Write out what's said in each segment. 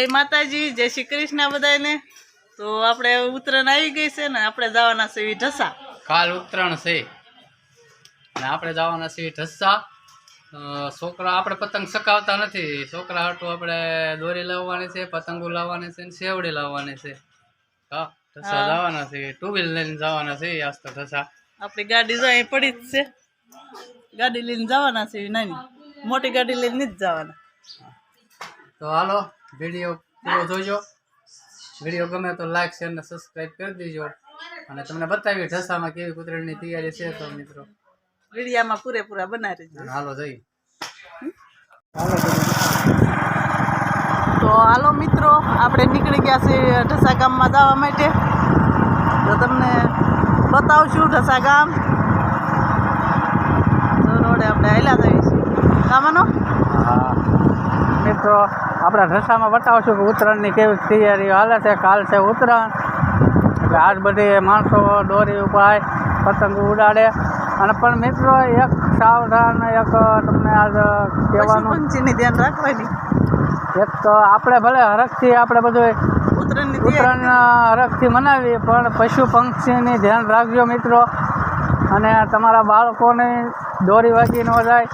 જય માતાજી, જય શ્રી કૃષ્ણ બધાને। તો આપણે ઉત્તરાયણ આવી ગઈ છે ને આપણે જવાના છે ઢસા। કાલ ઉત્તરાયણ છે ને આપણે જવાના છે ઢસા। છોકરા આપણે પતંગ ચકાવતા નથી, છોકરા હાટું આપણે દોરી લાવવાની છે, પતંગો લાવવાની છે ને સેવડી લાવવાની છે। હા, ઢસા જવાના છે, ટુ વ્હીલ લઈને જવાના છે આજ તો ઢસા। આપણી ગાડી જો અહીં પડી જ છે, ગાડી લઈને જવાના છે, નાની મોટી ગાડી લઈને નથી જવાના। તો હાલો વિડીયો પૂરો જોજો। વિડીયો ગમે તો લાઈક શેર ને સબસ્ક્રાઈબ કરી દેજો અને તમને બતાવી ઢસામાં કેવી ઉત્તરાયણની તૈયારી છે। તો મિત્રો વિડીયામાં પૂરેપૂરા બનાવી દેજો। હાલો જઈએ। તો હાલો મિત્રો, આપણે નીકળી ગયા છે ઢસા ગામમાં જવા માટે। તો તમને બતાવશું ઢસા ગામ। તો રોડે આપણે હાલ્યા જઈએ છીએ ગામનો। હા મિત્રો, આપણા ઢસામાં બતાવશું કે ઉત્તરાયણની કેવી તૈયારી હાલે છે। કાલ છે ઉત્તરાયણ એટલે આજ બધી માણસો દોરી ઉપાય પતંગ ઉડાડે। અને પણ મિત્રો એક સાવધાન એક તમને આજ કહેવાનું, પંચીની ધ્યાન રાખવાની। એક તો આપણે ભલે હરખથી આપણે બધું ઉત્તરાયણ હરખથી મનાવીએ, પણ પશુ પંક્ષીની ધ્યાન રાખજો મિત્રો। અને તમારા બાળકોને દોરી વાગી ન જાય।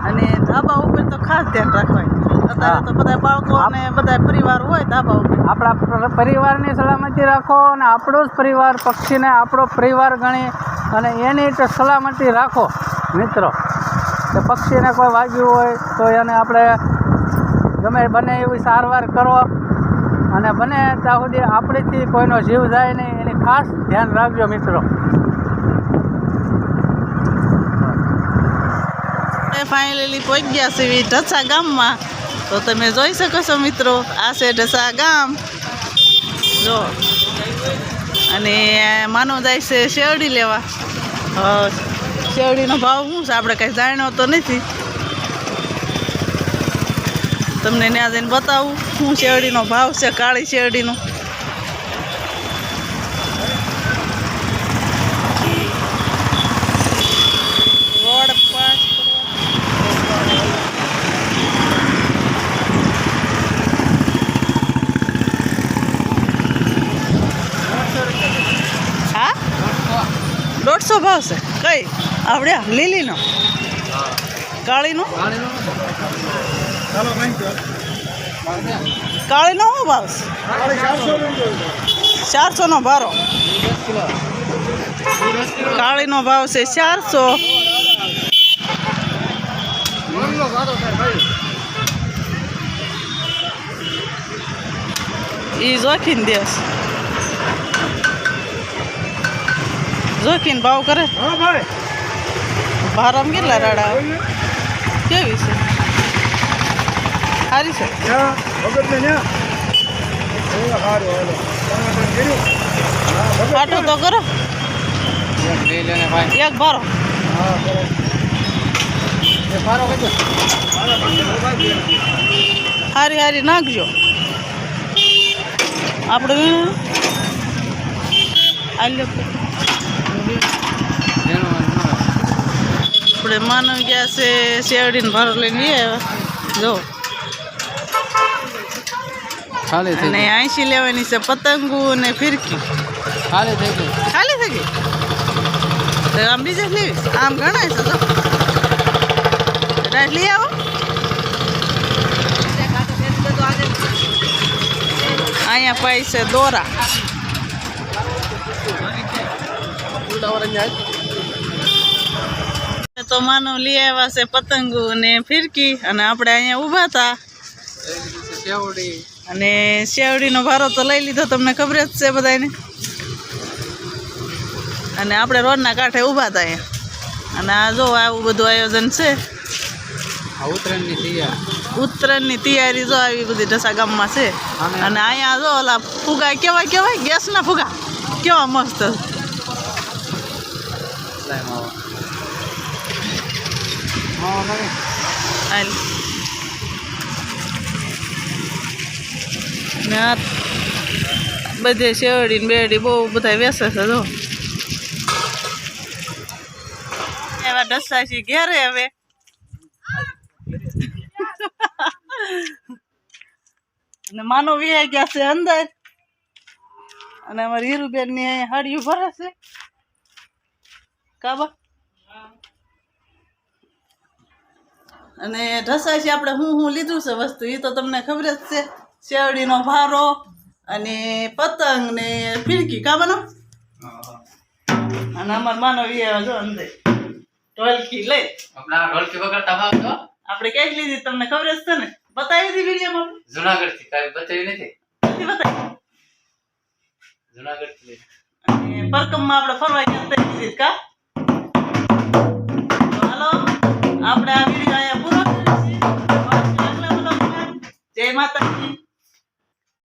અને ધાબા ઉપર તો ખાસ ધ્યાન રાખવાનું। અત્યારે તો બધા બાળકો અને બધા પરિવાર હોય ધાબા ઉપર। આપણા પરિવારની સલામતી રાખો અને આપણો જ પરિવાર પક્ષીને આપણો પરિવાર ગણી અને એની તો સલામતી રાખો મિત્રો। કે પક્ષીને કોઈ વાગ્યું હોય તો એને આપણે ગમે બને એવી સારવાર કરો અને બને ત્યાં સુધી આપણેથી કોઈનો જીવ જાય નહીં એની ખાસ ધ્યાન રાખજો મિત્રો। ફાઇનલી પહોંચી ગયા છે ઢસા ગામમાં। તો તમે જોઈ શકો છો મિત્રો, આ છે ઢસા ગામ જો। અને માનો જાય છે શેરડી લેવા। શેરડીનો ભાવ શું છે આપણે કાંઈ જાણ્યો તો નથી, તમને ત્યાં જઈને બતાવું શું શેરડીનો ભાવ છે, કાળી શેરડીનો। રોડ પાસ હા 150 ભાવ છે। કઈ આવડ્યા લીલીનો, કાળીનો? કાળીનો શું ભાવ છે? 400નો ભારો। કાળીનો ભાવ છે 400। એ જોખીને દેશ જોખીને ભાવ કરે। ભારામાં કેટલા રાડા કેવી છે? સારી છે। આટલું તો કરો, એક ભારો। હારી હારી નાખજો આપણે આપણે માનવ ગયા છે શેરડીને ભારો લઈને જો। અને 80 લેવાની છે પતંગો ને ફિરકી। ખાલી થઈ ગઈ તો આમ બીજે લેવી, આમ ગણાય છે તો લઈ આવો। અહીંયા પાઈ છે દોરા। તો માનવ લઈ આવ્યા છે પતંગો ને ફિરકી અને આપણે અહીંયા ઊભા હતા અને શેવડીનો ભારો તો લઈ લીધો, તમને ખબર જ છે બધાને। અને આપણે રોડના કાંઠે ઊભા હતા અહીંયા। અને આ જો આવું બધું આયોજન છે ઉત્તરાયણની તૈયારી જો આવી બધી ઢસા ગામમાં છે। અને અહીંયા જો ઓલા ફુગા કેવાય ગેસના ફુગા કેવા મસ્ત। બધે શેરડી ને બેરડી બહુ બધા વેસે છે જો। એવા ઢસા છે ઘેરે હવે। અને માનો વિહાઈ ગયા છે અંદર અને અમારી હીરુબેન ની અહીંયા હાડીયું ભરે છે કાબા અને ઢસાય છે આપણે હું લીધું છે વસ્તુ એ તો તમને ખબર જ છે શેરડીનો ભારો અને પતંગ ને ફિરકી કાબાનો અને અમાર માનો વિહાઈ જો અંદર ઢોલકી લઈ ઢોલકી વગાડતા આવતો આપણે ક્યાંક લીધી તમને ખબર જ છે ને બતાવી હતી વિડીયોમાં જુનાગઢ થી કાંઈ બતાવ્યું નથી બતાવી જુનાગઢ થી અને પરકમમાં આપણે ફરવા ગયા હતા લીધી કા તો હાલો આપણે આ વિડીયો અહીંયા પૂરો કરીએ છીએ જય માતાજી